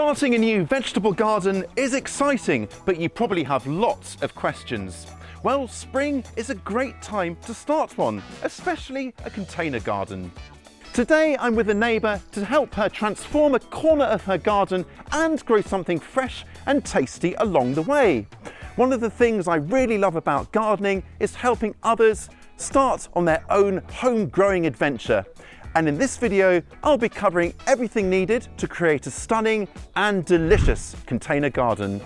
Starting a new vegetable garden is exciting, but you probably have lots of questions. Well, spring is a great time to start one, especially a container garden. Today I'm with a neighbour to help her transform a corner of her garden and grow something fresh and tasty along the way. One of the things I really love about gardening is helping others start on their own home growing adventure. And in this video, I'll be covering everything needed to create a stunning and delicious container garden.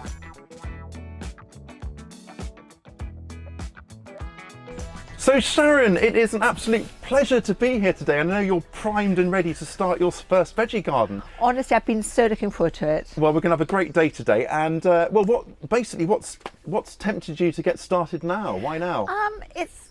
So Sharon, it is an absolute pleasure to be here today. I know you're primed and ready to start your first veggie garden. Honestly, I've been so looking forward to it. Well, we're going to have a great day today. And what's tempted you to get started now? Why now?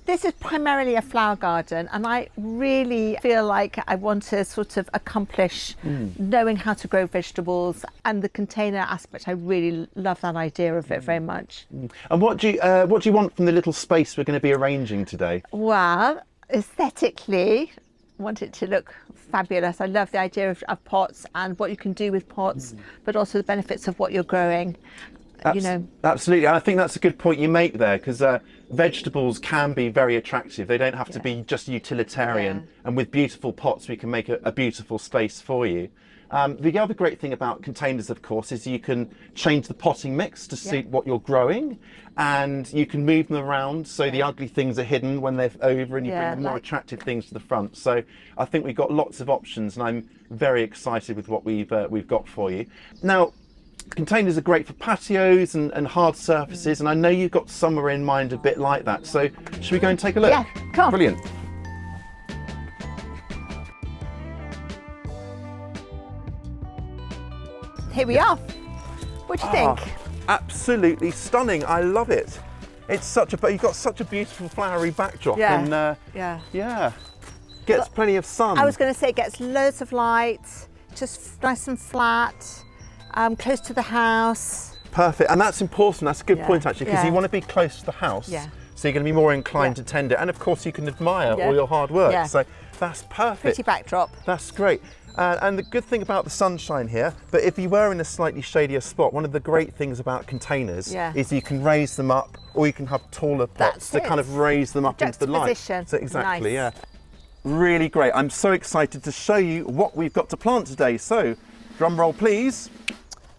This is primarily a flower garden, and I really feel like I want to sort of accomplish knowing how to grow vegetables, and the container aspect. I really love that idea of it very much. And what do you want from the little space we're going to be arranging today? Well, aesthetically, I want it to look fabulous. I love the idea of pots and what you can do with pots, but also the benefits of what you're growing. Absolutely. I think that's a good point you make there, because vegetables can be very attractive. They don't have to be just utilitarian. And with beautiful pots, we can make a beautiful space for you. The other great thing about containers, of course, is you can change the potting mix to suit what you're growing, and you can move them around so the ugly things are hidden when they're over, and you bring the more attractive things to the front. So I think we've got lots of options, and I'm very excited with what we've got for you. Now, containers are great for patios and hard surfaces, and I know you've got somewhere in mind a bit like that. So should we go and take a look? Yeah, come on. Brilliant. Here we are. What do you think? Absolutely stunning. I love it. It's you've got such a beautiful flowery backdrop, and gets plenty of sun. I was going to say it gets loads of light, just nice and flat. Close to the house. Perfect, and that's important. That's a good point actually, because you want to be close to the house. So you're going to be more inclined to tend it, and of course you can admire all your hard work. So that's perfect. Pretty backdrop. That's great. And the good thing about the sunshine here, but if you were in a slightly shadier spot, one of the great things about containers is you can raise them up, or you can have taller pots to kind of raise them up into the light. So exactly, really great. I'm so excited to show you what we've got to plant today. So drum roll, please.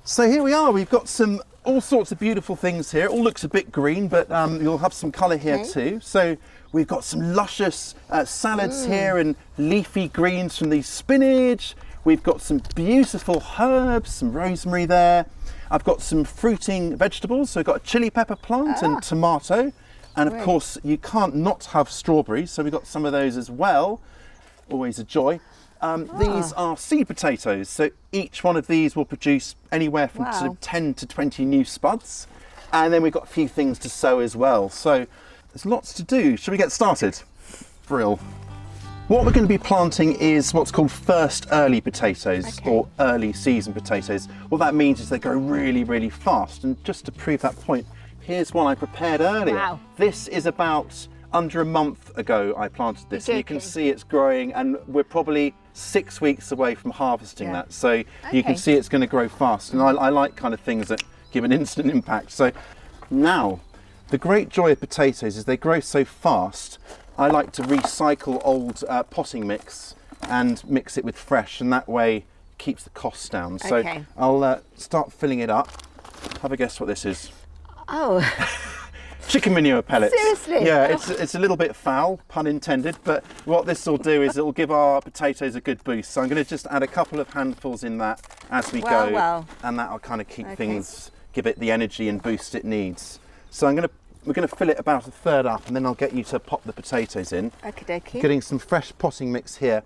So here we are, we've got all sorts of beautiful things here. It all looks a bit green, but you'll have some colour here too. So we've got some luscious salads here, and leafy greens from the spinach. We've got some beautiful herbs, some rosemary there. I've got some fruiting vegetables, so I've got a chili pepper plant and tomato. And of course, you can't not have strawberries, so we've got some of those as well. Always a joy. These are seed potatoes, so each one of these will produce anywhere from sort of 10 to 20 new spuds. And then we've got a few things to sow as well. So there's lots to do. Shall we get started? Brill. What we're going to be planting is what's called first early potatoes, or early season potatoes. What that means is they grow really, really fast. And just to prove that point, here's one I prepared earlier. Wow. This is about under a month ago I planted this, and you can see it's growing, and we're probably 6 weeks away from harvesting that. So you can see it's going to grow fast, and I like kind of things that give an instant impact. So now, the great joy of potatoes is they grow so fast. I like to recycle old potting mix and mix it with fresh, and that way keeps the costs down. So I'll start filling it up. Have a guess what this is. Oh. Chicken manure pellets. Seriously? Yeah, it's a little bit foul, pun intended, but what this will do is it will give our potatoes a good boost. So I'm going to just add a couple of handfuls in that as we go, and that'll kind of keep things, give it the energy and boost it needs. So we're going to fill it about a third up, and then I'll get you to pop the potatoes in. Okey-dokey. Getting some fresh potting mix here.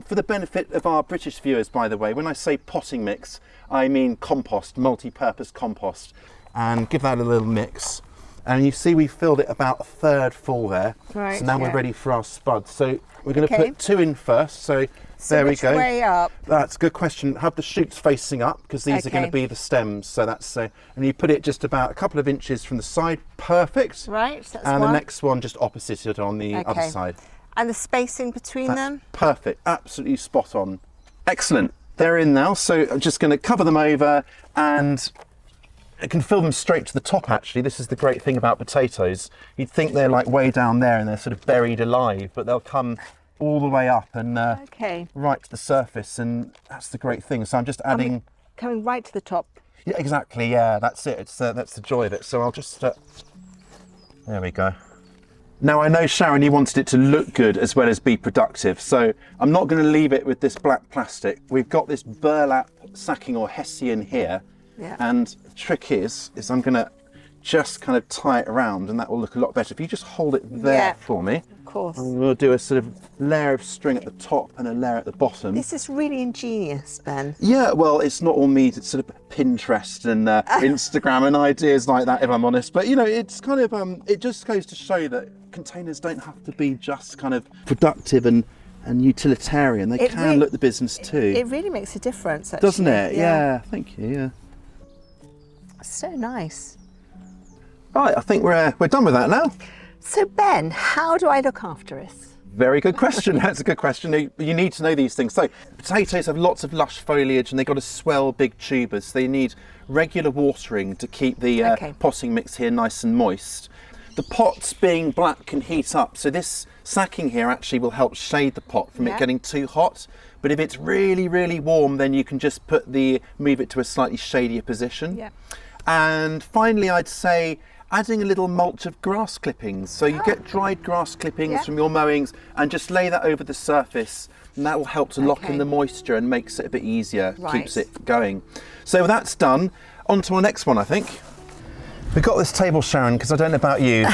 For the benefit of our British viewers, by the way, when I say potting mix, I mean compost, multi-purpose compost. And give that a little mix. And you see we filled it about a third full there. Right, so now we're ready for our spuds. So we're going to put 2 in first. So there we go. Which way up? That's a good question. Have the shoots facing up, because these are going to be the stems. So that's and you put it just about a couple of inches from the side. Perfect. Right. So that's and the next one just opposite it on the other side. And the spacing between them? Perfect. Absolutely spot on. Excellent. they're in now. So I'm just going to cover them over, and I can fill them straight to the top, actually. This is the great thing about potatoes. You'd think they're like way down there and they're sort of buried alive, but they'll come all the way up and right to the surface, and that's the great thing. So I'm just adding... Coming right to the top. Yeah, exactly, yeah, that's it. That's the joy of it. So I'll just... there we go. Now I know, Sharon, you wanted it to look good as well as be productive, so I'm not going to leave it with this black plastic. We've got this burlap sacking or hessian here. Yeah. And the trick is I'm going to just kind of tie it around, and that will look a lot better. If you just hold it there for me. Of course. And we'll do a sort of layer of string at the top and a layer at the bottom. This is really ingenious, Ben. Yeah, well, it's not all me. It's sort of Pinterest and Instagram and ideas like that, if I'm honest. But, you know, it's kind of, it just goes to show that containers don't have to be just kind of productive and utilitarian. They can look the business too. It really makes a difference, actually. Doesn't it? Yeah, thank you, yeah. So nice. Right, I think we're done with that now. So Ben, how do I look after us? Very good question. That's a good question. You need to know these things. So potatoes have lots of lush foliage, and they've got to swell big tubers. They need regular watering to keep the potting mix here nice and moist. The pots being black can heat up, so this sacking here actually will help shade the pot from it getting too hot. But if it's really, really warm, then you can just move it to a slightly shadier position. Yeah. And finally, I'd say adding a little mulch of grass clippings. So you get dried grass clippings from your mowings and just lay that over the surface, and that will help to lock in the moisture and makes it a bit easier, keeps it going. So that's done. On to our next one, I think. We've got this table, Sharon, because I don't know about you,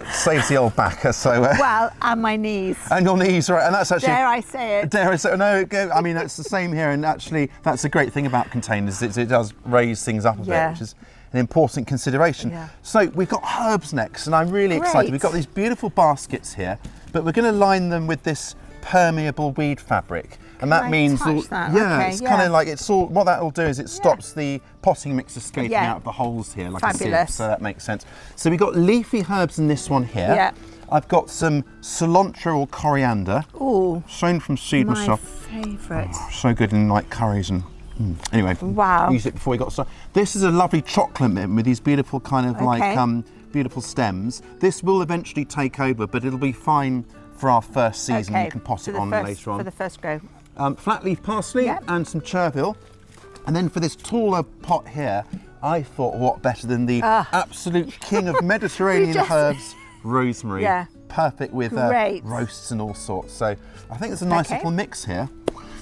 saves the old backer, so... well, and my knees. And your knees, right, and that's actually... Dare I say it? Dare I say it? No, I mean, that's the same here, and actually, that's the great thing about containers, it does raise things up a bit, which is an important consideration. Yeah. So we've got herbs next, and I'm really excited. We've got these beautiful baskets here, but we're going to line them with this permeable weed fabric. And that means, it's kind of like, it's all, what that will do is it stops the potting mix escaping out of the holes here, like a sieve, so that makes sense. So we've got leafy herbs in this one here. Yeah. I've got some cilantro or coriander. Ooh. Shown from seed myself. My favourite. Oh, so good in like curries and, anyway. Wow. Use it before we got started. This is a lovely chocolate mint with these beautiful kind of like, beautiful stems. This will eventually take over, but it'll be fine for our first season. You can pot it on later on. For the first grow. Flat leaf parsley and some chervil. And then for this taller pot here, I thought what better than the absolute king of Mediterranean herbs, rosemary. Yeah. Perfect with roasts and all sorts. So I think there's a nice little mix here.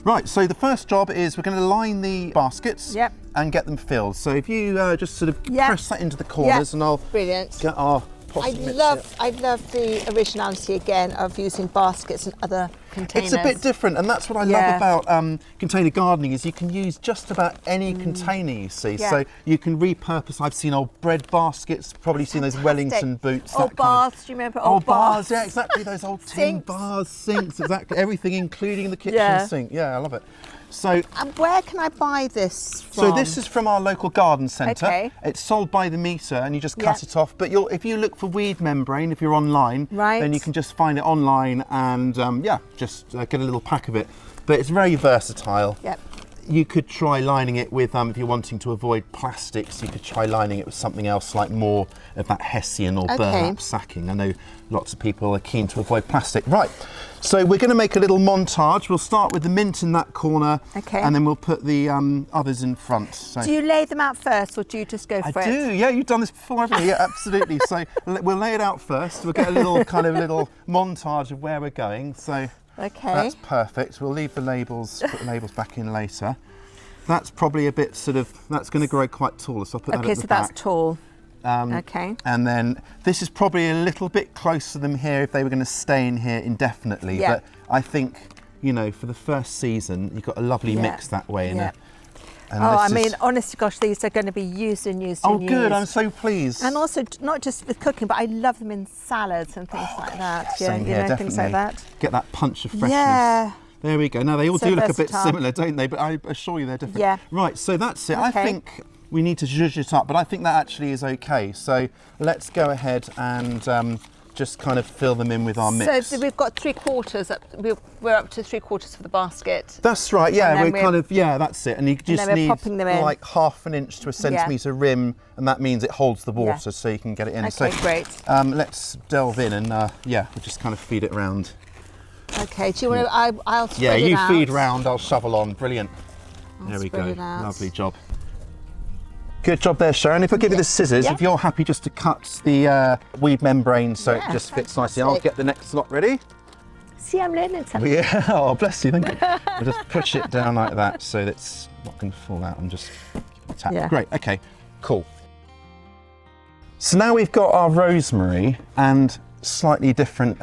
Right, so the first job is we're going to line the baskets and get them filled. So if you just sort of press that into the corners and I'll get our potting mix. I love the originality again of using baskets and other containers. It's a bit different, and that's what I love about container gardening, is you can use just about any container, you see. So you can repurpose. I've seen old bread baskets, probably seen those Wellington boots. Old baths, do you remember old baths? Yeah, exactly, those old tin bars, sinks, exactly, everything, including the kitchen sink. Yeah, I love it. So, and where can I buy this from? So this is from our local garden centre. Okay. It's sold by the metre, and you just cut it off. But if you look for weed membrane, if you're online, then you can just find it online and just get a little pack of it. But it's very versatile. Yep. You could try lining it with, if you're wanting to avoid plastics, you could try lining it with something else like more of that hessian or burlap sacking. I know lots of people are keen to avoid plastic. Right, so we're going to make a little montage. We'll start with the mint in that corner, and then we'll put the others in front. So, do you lay them out first, or do you just go for it? I do, yeah, you've done this before, haven't you? Yeah, absolutely. So we'll lay it out first. We'll get a little little montage of where we're going. So. That's perfect. We'll leave the labels, put the labels back in later. That's probably a bit that's going to grow quite tall, so I'll put that at the back. Okay, so that's tall. And then this is probably a little bit close to them here if they were going to stay in here indefinitely. Yeah. But I think, for the first season, you've got a lovely mix that way. I mean, honest to gosh, these are going to be used and used and used. Oh, good, I'm so pleased. And also, not just with cooking, but I love them in salads and things like that. Same here, definitely. Things like that. Get that punch of freshness. Yeah. There we go. Now, they all do look a bit similar, don't they? But I assure you they're different. Yeah. Right, so that's it. I think we need to zhuzh it up, but I think that actually is okay. So let's go ahead and just kind of fill them in with our mix. So we've got 3/4. We're up to 3/4 for the basket. That's right. Yeah, that's it. And you just need like 1/2 inch to a centimetre rim, and that means it holds the water, so you can get it in. Okay, so great. Let's delve in and we'll just kind of feed it around. Okay. Do you want to? I'll spread it out. Yeah, you feed round. I'll shovel on. Brilliant. There we go. Lovely job. Good job there, Sharon. If I give you the scissors, if you're happy just to cut the weed membrane so it just fits nicely, I'll get the next lot ready. See, I'm learning something. Yeah, oh bless you, thank you. We'll just push it down like that so it's not going to fall out and just tap. Yeah. Great, okay, cool. So now we've got our rosemary and slightly different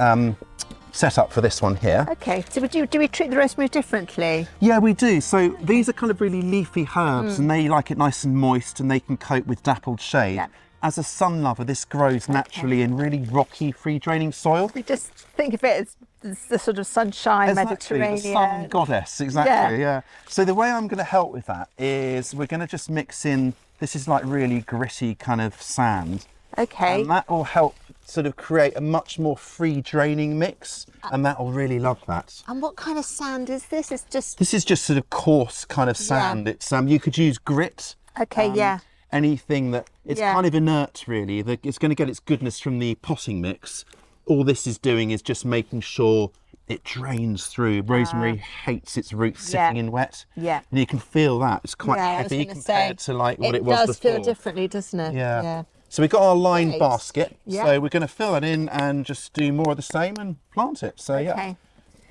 setup for this one here. Okay, so do we treat the rosemary differently? Yeah, we do. So these are kind of really leafy herbs and they like it nice and moist and they can cope with dappled shade. Yep. As a sun lover, this grows naturally in really rocky, free draining soil. We just think of it as the sort of sunshine, Mediterranean. The sun goddess, exactly, yeah. So the way I'm going to help with that is we're going to just mix in, this is like really gritty kind of sand. Okay. And that will help sort of create a much more free draining mix, and that will really love that. And what kind of sand is this? This is just sort of coarse kind of sand. Yeah. It's you could use grit. Okay, Anything that it's kind of inert really. It's going to get its goodness from the potting mix. All this is doing is just making sure it drains through. Rosemary hates its roots sitting in wet. Yeah. And you can feel that. It's quite heavy compared to like what it was before. It does feel differently, doesn't it? Yeah. So we've got our lined basket. Yeah. So we're going to fill that in and just do more of the same and plant it. So yeah.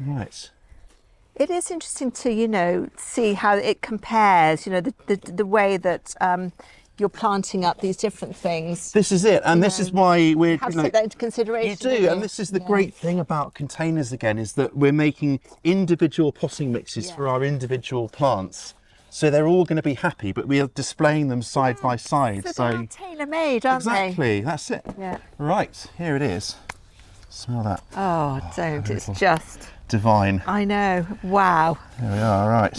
Right. It is interesting to, see how it compares, the way that you're planting up these different things. This is it, and this is why we're have to take that into consideration. You do, and this is the great thing about containers again, is that we're making individual potting mixes for our individual plants. So they're all going to be happy, but we are displaying them side by side. So they're tailor-made, aren't they? Exactly, that's it. Yeah. Right, here it is. Smell that. Oh, don't, it's just divine. I know, wow. There we are, right.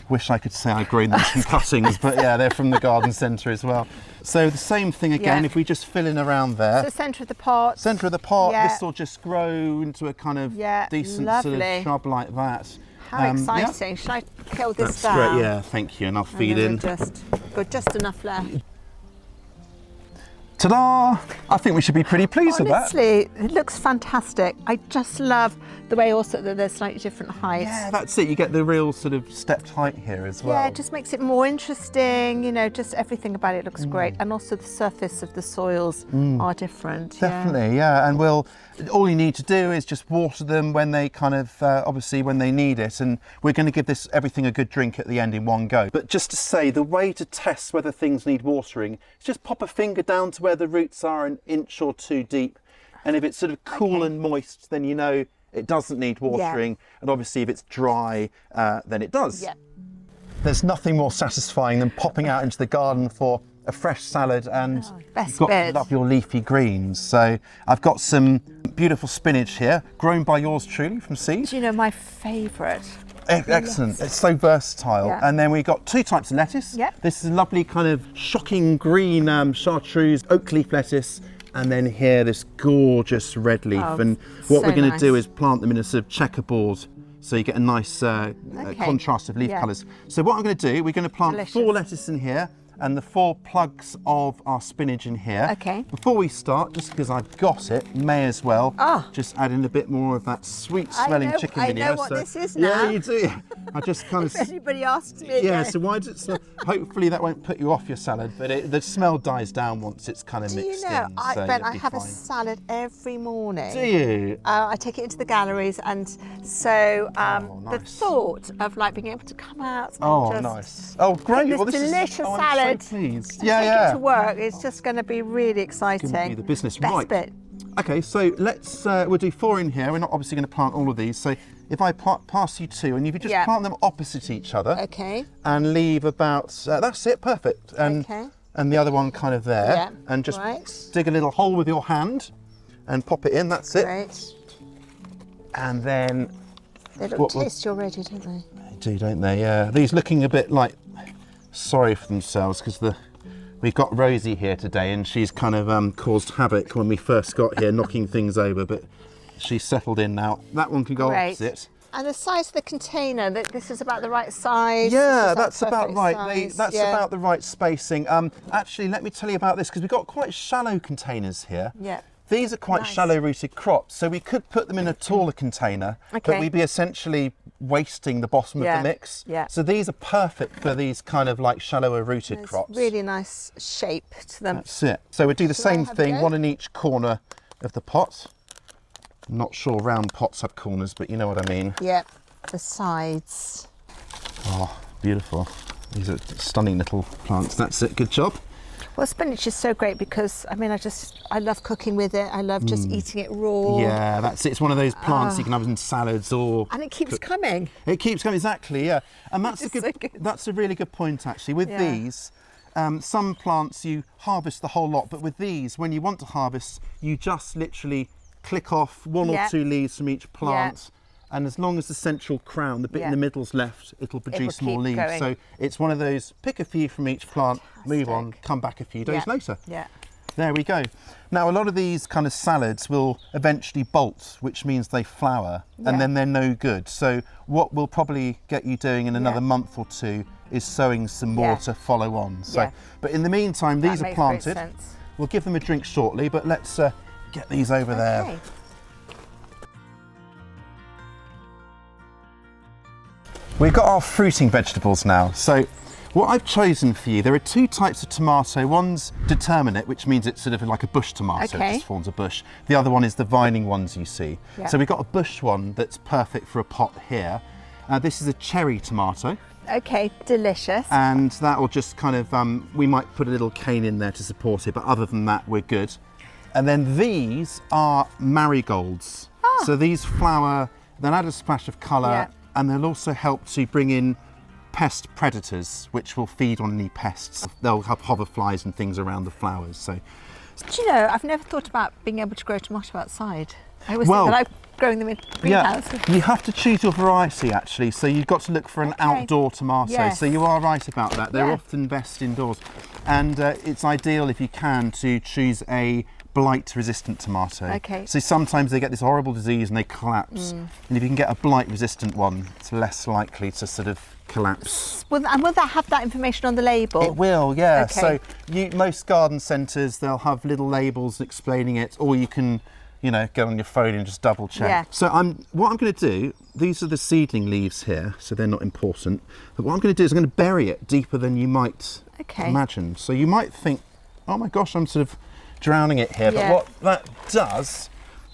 Wish I could say I'd grown them some cuttings, but yeah, they're from the garden centre as well. So the same thing again, if we just fill in around there. So centre of the pot. Centre of the pot, this will just grow into a kind of decent sort of shrub like that. How exciting. Should I kill this down? That's great, yeah, thank you, and I'll feed in. Got just enough left. Ta-da! I think we should be pretty pleased with that. Honestly, it looks fantastic. I just love the way also that they're slightly different heights. Yeah, that's it. You get the real sort of stepped height here as well. Yeah, it just makes it more interesting. Just everything about it looks great. And also the surface of the soils are different. Definitely, yeah. And all you need to do is just water them when they kind of, obviously when they need it. And we're going to give everything a good drink at the end in one go. But just to say, the way to test whether things need watering is just pop a finger down to where the roots are an inch or two deep. And if it's sort of cool and moist, then you know it doesn't need watering. And obviously if it's dry, then it does. Yeah. There's nothing more satisfying than popping out into the garden for a fresh salad, and you've got to love your leafy greens. So I've got some beautiful spinach here, grown by yours truly from seed. Do you know my favourite? Excellent, it's so versatile. Yeah. And then we've got 2 types of lettuce. Yep. This is a lovely kind of shocking green chartreuse, oak leaf lettuce. And then here, this gorgeous red leaf. And what we're going to do is plant them in a sort of checkerboard, so you get a nice contrast of leaf colours. So what I'm going to do, we're going to plant 4 lettuce in here, and the 4 plugs of our spinach in here. Okay. Before we start, just because I've got it, may as well just add in a bit more of that sweet smelling chicken manure. I know what this is now. Yeah, you do. I just kind of. If anybody asks me. Yeah. So why does it smell? Hopefully that won't put you off your salad, but the smell dies down once it's kind of mixed in. Ben, I have a salad every morning. Do you? I take it into the galleries, and so the thought of like being able to come out. And nice. Oh, great! This delicious salad. I'm so pleased. Take it to work. It's just going to be really exciting. Give me the business Best bit. Okay, so let's we'll do 4 in here. We're not obviously going to plant all of these. So if I pass you 2, and you could just plant them opposite each other. Okay. And leave about that's it, perfect. And and the other one kind of there. Yeah. And just dig a little hole with your hand, and pop it in. That's it. Great. And then they look tasty already, don't they? They do, don't they? Yeah. These looking a bit like sorry for themselves because the we've got Rosie here today, and she's kind of caused havoc when we first got here, knocking things over, but she's settled in now. That one can go opposite. And the size of the container, this is about the right size? Yeah, that's about right. That's about the right spacing. Actually, let me tell you about this, because we've got quite shallow containers here. Yeah. These are quite shallow-rooted crops, so we could put them in a taller container, but we'd be essentially wasting the bottom of the mix. Yeah. So these are perfect for these kind of like shallower-rooted crops. Really nice shape to them. That's it. So we'll do the same thing, one in each corner of the pot. I'm not sure round pots have corners, but you know what I mean. Yeah, the sides. Oh, beautiful. These are stunning little plants. That's it, good job. Well, spinach is so great because, I mean, I love cooking with it. I love just eating it raw. Yeah, that's it. It's one of those plants you can have in salads or... And it keeps coming. It keeps coming, exactly, yeah. And that's so good. That's a really good point, actually. With these, some plants you harvest the whole lot, but with these, when you want to harvest, you just literally click off one or two leaves from each plant. And as long as the central crown, the bit in the middle's left, it'll produce more leaves. Going. So it's one of those, pick a few from each plant, move on, come back a few days later. Yeah. There we go. Now, a lot of these kind of salads will eventually bolt, which means they flower, and then they're no good. So what we'll probably get you doing in another month or two is sowing some more to follow on. So, but in the meantime, these are planted. We'll give them a drink shortly, but let's get these over there. We've got our fruiting vegetables now. So what I've chosen for you, there are two types of tomato. One's determinate, which means it's sort of like a bush tomato, it just forms a bush. The other one is the vining ones you see. So we've got a bush one that's perfect for a pot here. This is a cherry tomato. Okay, delicious. And that will just kind of, we might put a little cane in there to support it, but other than that, we're good. And then these are marigolds. So these flower, they'll add a splash of colour, and they'll also help to bring in pest predators, which will feed on any pests. They'll have hoverflies and things around the flowers. So, do you know, I've never thought about being able to grow tomato outside. I always think that I'm growing them in greenhouse. You have to choose your variety, actually. So you've got to look for an outdoor tomato. So you are right about that. They're often best indoors. And it's ideal, if you can, to choose a blight-resistant tomato. So sometimes they get this horrible disease and they collapse. And if you can get a blight-resistant one, it's less likely to sort of collapse. And will that have that information on the label? It will, yeah. So most garden centres, they'll have little labels explaining it, or you can, you know, go on your phone and just double check. So what I'm going to do, these are the seedling leaves here, so they're not important. But what I'm going to do is I'm going to bury it deeper than you might imagine. So you might think, oh my gosh, I'm sort of drowning it here. But what that does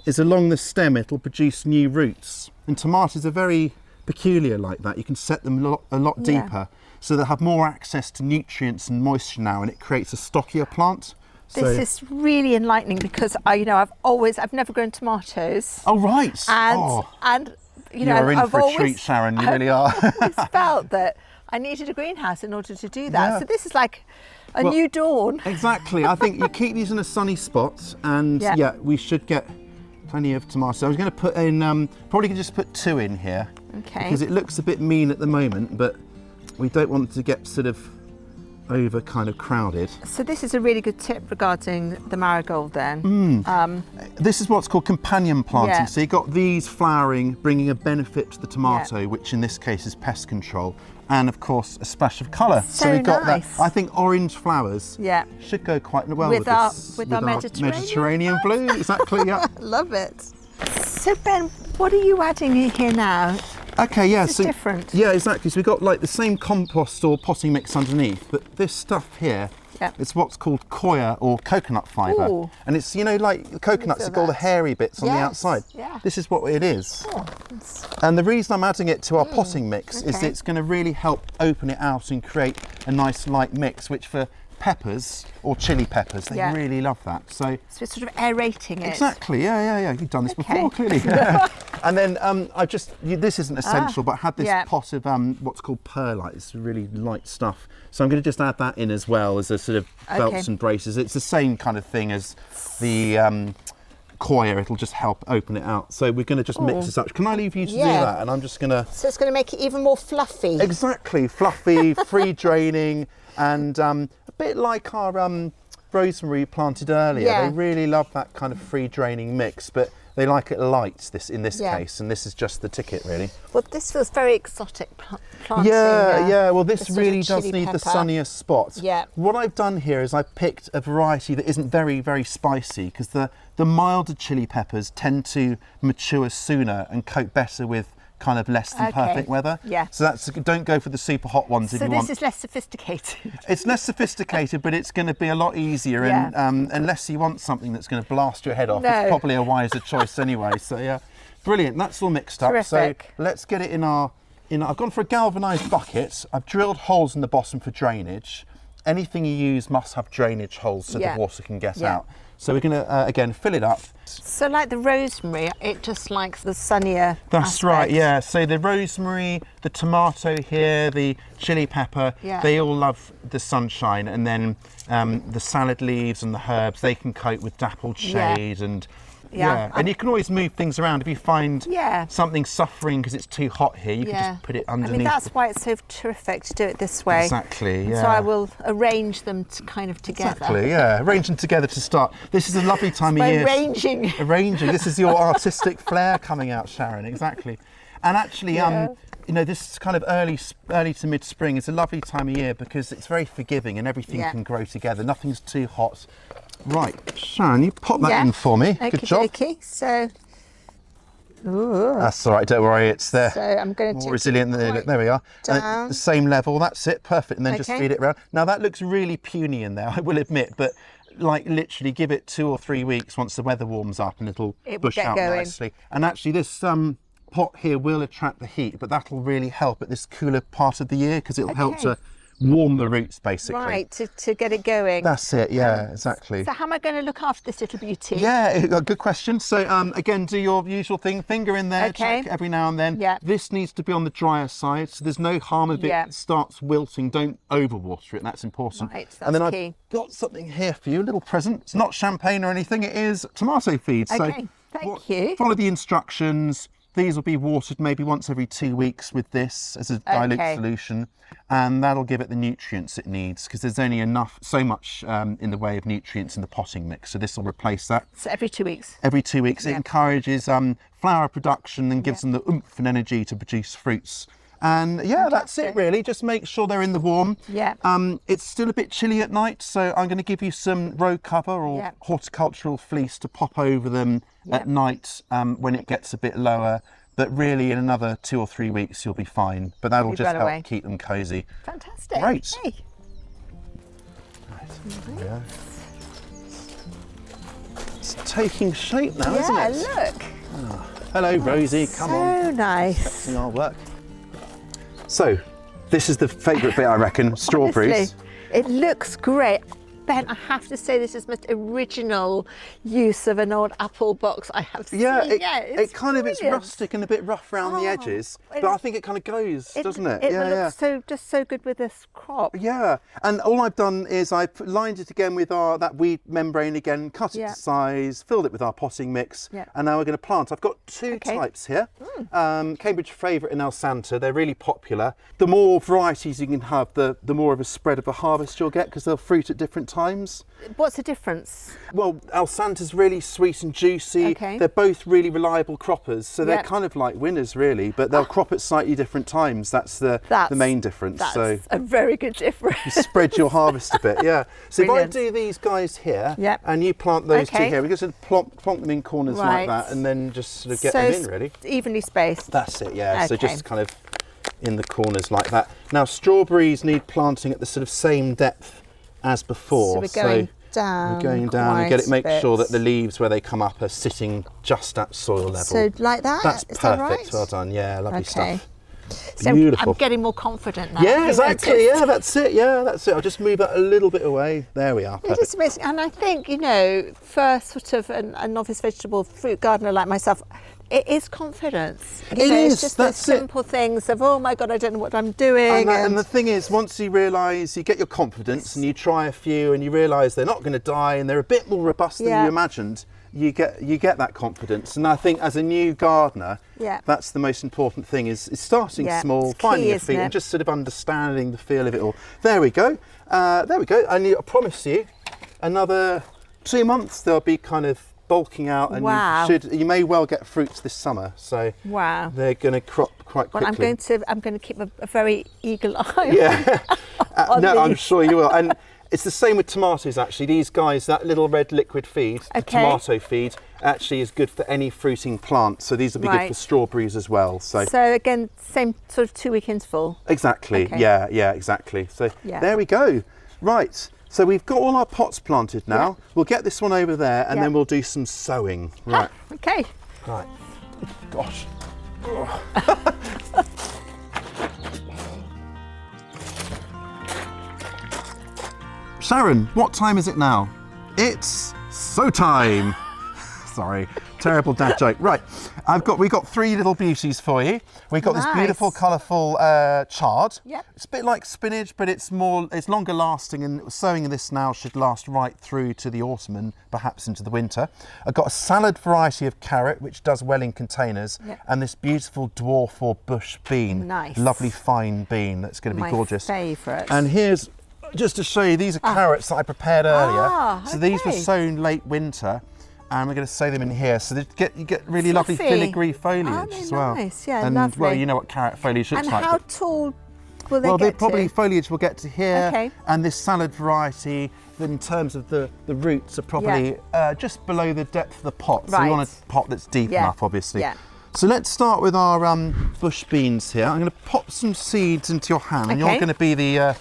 is along the stem, it'll produce new roots. And tomatoes are very peculiar like that. You can set them a lot deeper, so they'll have more access to nutrients and moisture now, and it creates a stockier plant. This is really enlightening because I've never grown tomatoes. Oh right. And you know, you're in for a treat, Sharon. You really are. I've always felt that I needed a greenhouse in order to do that. So this is like a new dawn. Exactly. I think you keep these in a sunny spot, and we should get plenty of tomatoes. I was going to put in, probably can just put 2 in here, because it looks a bit mean at the moment, but we don't want to get sort of over kind of crowded. So this is a really good tip regarding the marigold then. This is what's called companion planting. So you've got these flowering, bringing a benefit to the tomato, which in this case is pest control, and of course a splash of colour. So we've got that. I think orange flowers should go quite well with our Mediterranean blue. Exactly, Love it. So Ben, what are you adding in here now? Okay, This is different. Yeah, exactly. So we've got like the same compost or potting mix underneath, but this stuff here, it's what's called coir or coconut fibre. Ooh. And it's, you know, like coconuts, you've got all the hairy bits on the outside. This is what it is. And the reason I'm adding it to our potting mix is it's going to really help open it out and create a nice light mix, which for peppers or chili peppers, they really love that. So it's sort of aerating it. Exactly, yeah. You've done this before, clearly. And then this isn't essential, but I had this pot of what's called perlite. It's really light stuff. So I'm going to just add that in as well as a sort of belts and braces. It's the same kind of thing as the coir. It'll just help open it out. So we're going to just mix this up. Can I leave you to do that? And I'm just going to... So it's going to make it even more fluffy. Exactly, fluffy, free draining, and a a bit like our rosemary planted earlier. Yeah. They really love that kind of free draining mix, but they like it light in this case, and this is just the ticket really. Well, this feels very exotic planting. Yeah. Well, this really does need pepper. the sunniest spot. Yeah. What I've done here is I picked a variety that isn't very, very spicy, because the milder chili peppers tend to mature sooner and cope better with kind of less than perfect weather. Yeah. So don't go for the super hot ones if you want. So this is less sophisticated. It's less sophisticated, but it's going to be a lot easier. And unless you want something that's going to blast your head off, it's probably a wiser choice anyway. So yeah, brilliant. That's all mixed up. Terrific. So let's get it in our. I've gone for a galvanised bucket. I've drilled holes in the bottom for drainage. Anything you use must have drainage holes so the water can get out. So we're going to, again, fill it up. So like the rosemary, it just likes the sunnier That's right, yeah. So the rosemary, the tomato here, the chili pepper, they all love the sunshine. And then the salad leaves and the herbs, they can cope with dappled shade and... and you can always move things around. If you find something suffering because it's too hot here, you can just put it underneath. I mean, that's why it's so terrific to do it this way. Exactly, So I will arrange them kind of together. Exactly, yeah. Arrange them together to start. This is a lovely time of year. Arranging. Arranging. This is your artistic flair coming out, Sharon. Exactly. And actually, you know, this kind of early to mid-spring is a lovely time of year because it's very forgiving and everything can grow together. Nothing's too hot. Right, Sharon, you pop that in for me. Good job. Okay, so... That's all right, don't worry, it's there. So I'm going to... More resilient than there we are. Down. The same level, that's it, perfect. And then just feed it around. Now that looks really puny in there, I will admit, but like literally give it 2 or 3 weeks once the weather warms up and it'll bush out nicely. And actually this pot here will attract the heat, but that'll really help at this cooler part of the year because it'll help to warm the roots basically. Right, to get it going. That's it, yeah, exactly. So how am I going to look after this little beauty? Yeah, good question. So again, do your usual thing, finger in there, check every now and then. Yeah. This needs to be on the drier side, so there's no harm if it starts wilting. Don't overwater it, that's important. Right, that's and then key. I've got something here for you, a little present. It's not champagne or anything, it is tomato feed. Okay, thank you. Follow the instructions. These will be watered maybe once every 2 weeks with this as a dilute solution, and that'll give it the nutrients it needs because there's only so much in the way of nutrients in the potting mix. So this will replace that. So every 2 weeks? Every 2 weeks. It encourages flower production and gives them the oomph and energy to produce fruits. And that's it really. Just make sure they're in the warm. Yeah. It's still a bit chilly at night, so I'm going to give you some row cover or horticultural fleece to pop over them at night when it gets a bit lower. But really in another 2 or 3 weeks you'll be fine. But that'll just help keep them cosy. Fantastic. Great. Hey. Right. It's taking shape now, isn't it? Yeah, look. Oh. Hello, Rosie. Come on. So nice. Expecting our work. So, this is the favourite bit, I reckon, strawberries. Honestly, it looks great. Ben, I have to say this is the most original use of an old apple box I have seen. It kind of, it's rustic and a bit rough around the edges, but I think it kind of goes, doesn't it? It looks so good with this crop. Yeah, and all I've done is I've lined it again with that weed membrane again, cut it to size, filled it with our potting mix, and now we're going to plant. I've got 2 types here, Cambridge Favourite and El Santa. They're really popular. The more varieties you can have, the more of a spread of a harvest you'll get because they'll fruit at different times. What's the difference? Well, El Santa's really sweet and juicy. They're both really reliable croppers, so they're kind of like winners really, but they'll crop at slightly different times. That's the main difference. That's a very good difference. You spread your harvest a bit, yeah. So Brilliant. if I do these guys here, and you plant those 2 here, we just sort of plonk them in corners like that, and then just sort of get them in really. Evenly spaced. That's it, yeah. So just kind of in the corners like that. Now strawberries need planting at the sort of same depth as before. So we're going down. We're going down and make sure that the leaves where they come up are sitting just at soil level. So like that? That's Is perfect. that right? Well done. Yeah, lovely stuff. So beautiful. I'm getting more confident now. Yeah, exactly. Yeah, that's it. Yeah, that's it. I'll just move that a little bit away. There we are. Perfect. It is amazing. And I think, you know, for sort of a novice vegetable fruit gardener like myself, it is confidence. It's just those simple things of, oh my God, I don't know what I'm doing. And the thing is, once you realise, you get your confidence and you try a few and you realise they're not going to die and they're a bit more robust than you imagined, you get that confidence. And I think as a new gardener, that's the most important thing, is starting small, finding your feet and just sort of understanding the feel of it all. There we go. And I promise you, another 2 months they'll be kind of bulking out, and you may well get fruits this summer. So they're going to crop quite quickly. Well, I'm going to keep a very eagle eye. Yeah, no, I'm sure you will. And it's the same with tomatoes, actually. These guys, that little red liquid feed, the tomato feed, actually is good for any fruiting plant. So these will be good for strawberries as well. So again, same sort of 2 week interval. Exactly. Okay. Yeah, exactly. So there we go. Right. So we've got all our pots planted now. We'll get this one over there, and then we'll do some sowing. Right. Okay. Right. Gosh. Sharon, what time is it now? It's sow time. Sorry, terrible dad joke. Right, we got 3 little beauties for you. We've got this beautiful, colourful chard. Yep. It's a bit like spinach, but it's longer lasting, and sowing this now should last right through to the autumn and perhaps into the winter. I've got a salad variety of carrot, which does well in containers, and this beautiful dwarf or bush bean. Nice. Lovely fine bean that's going to be gorgeous. My favourite. And here's, just to show you, these are carrots that I prepared earlier. So these were sown late winter. And we're going to sow them in here, so you get really lovely filigree foliage as well. Nice, yeah, and lovely. Well, you know what carrot foliage looks like. And how tall will they get to? Well, probably foliage will get to here. Okay. And this salad variety, in terms of the roots, are probably just below the depth of the pot. So we want a pot that's deep enough, obviously. Yeah. So let's start with our bush beans here. I'm going to pop some seeds into your hand, and you're going to be the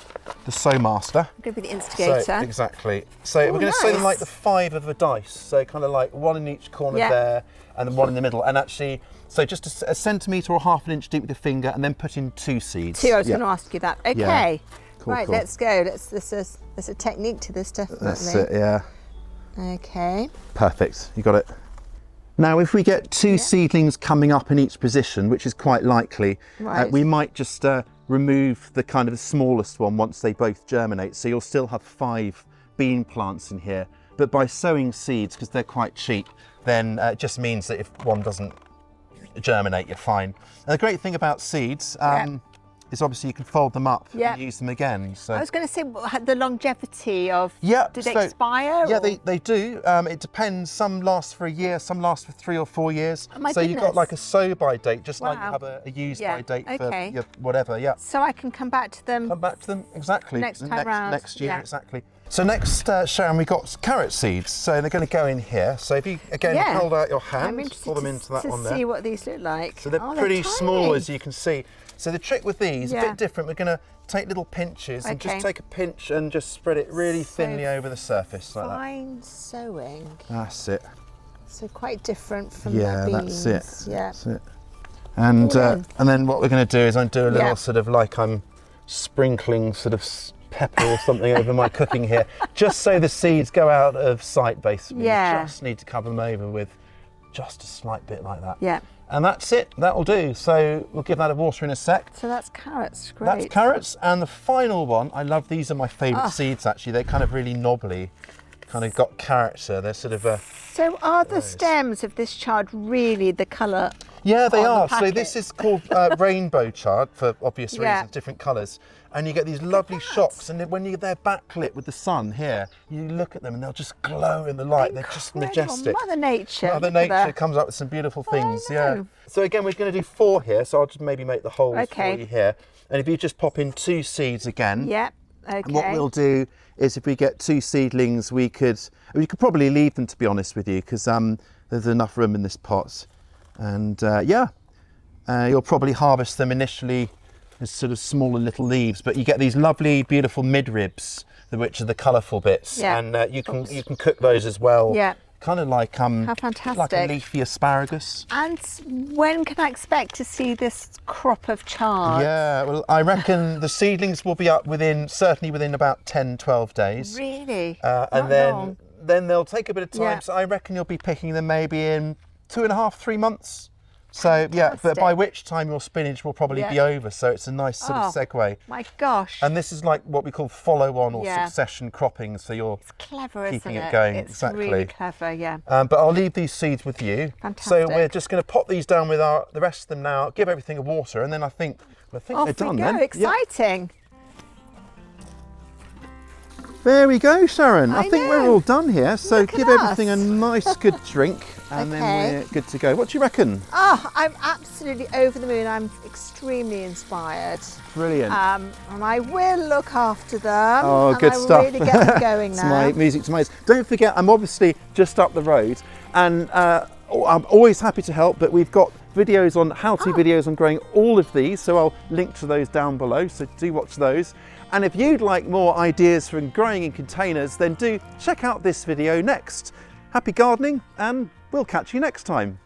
sow master. I'm going to be the instigator. So, exactly. So we're going to sow them like the 5 of a dice. So kind of like 1 in each corner there, and then 1 in the middle. And actually, so just a centimetre or half an inch deep with your finger, and then put in 2 seeds. 2, I was going to ask you that. Okay. Yeah. Cool, right, let's go. There's a technique to this, definitely. That's it, yeah. Okay. Perfect. You got it. Now, if we get 2 seedlings coming up in each position, which is quite likely, we might just remove the kind of the smallest one once they both germinate. So you'll still have 5 bean plants in here. But by sowing seeds, because they're quite cheap, then it just means that if one doesn't germinate, you're fine. And the great thing about seeds is obviously you can fold them up and use them again. So I was going to say the longevity of, do they expire? Yeah, they do. It depends. Some last for a year, some last for 3 or 4 years. Oh my so goodness. you've got like a sow by date, just like you have a use by date for your whatever, So I can come back to them. Exactly. Next time round. Next year, exactly. So next, Sharon, we've got carrot seeds. So they're going to go in here. So if you, again, hold out your hand, pour them into that one there. To see what these look like. So they're pretty small, as you can see. So the trick with these, a bit different, we're going to take little pinches and just take a pinch and just spread it really thinly over the surface like that. Fine sewing. That's it. So quite different from the beans. That's it. Yeah, that's it. And then what we're going to do is I'm do a little sort of like I'm sprinkling sort of pepper or something over my cooking here, just so the seeds go out of sight, basically. Yeah. You just need to cover them over with just a slight bit like that. Yeah. And that's it, that'll do. So we'll give that a water in a sec. So that's carrots, great. That's carrots, and the final one, I love, these are my favourite seeds actually. They're kind of really knobbly, kind of got character. They're sort of a... So are the stems of this chard really the colour? Yeah, they are. So this is called rainbow chard for obvious reasons, different colours. And you get these lovely shocks, and when they're backlit with the sun here, you look at them and they'll just glow in the light. They're just majestic. Mother Nature. Mother Nature comes up with some beautiful things. Yeah. So again, we're going to do 4 here. So I'll just maybe make the holes for you here. And if you just pop in 2 seeds again. Yep. Okay. And what we'll do is, if we get 2 seedlings, we could probably leave them, to be honest with you, because there's enough room in this pot. And you'll probably harvest them initially as sort of smaller little leaves, but you get these lovely, beautiful midribs, which are the colourful bits, and you can cook those as well. Yeah. Kind of like how fantastic. Like a leafy asparagus. And when can I expect to see this crop of chard? Yeah, well, I reckon the seedlings will be up certainly within about 10-12 days. Really? And then they'll take a bit of time. So I reckon you'll be picking them maybe in 2.5-3 months. So yeah, but by which time your spinach will probably be over, so it's a nice sort of segue. My gosh. And this is like what we call follow-on or succession cropping, so you're clever, keeping isn't it going. It's exactly. really clever, yeah. But I'll leave these seeds with you. Fantastic. So we're just going to pop these down with the rest of them now, give everything a water, and then I think they're done then. Exciting. There we go, Sharon. I think we're all done here. So Look give everything a nice good drink and then we're good to go. What do you reckon? Oh, I'm absolutely over the moon. I'm extremely inspired. Brilliant. And I will look after them. Oh, good stuff. Really get them going now. It's my music to my ears. Don't forget, I'm obviously just up the road and I'm always happy to help, but we've got videos on how-to videos on growing all of these, so I'll link to those down below, so do watch those. And if you'd like more ideas from growing in containers, then do check out this video next. Happy gardening, and we'll catch you next time.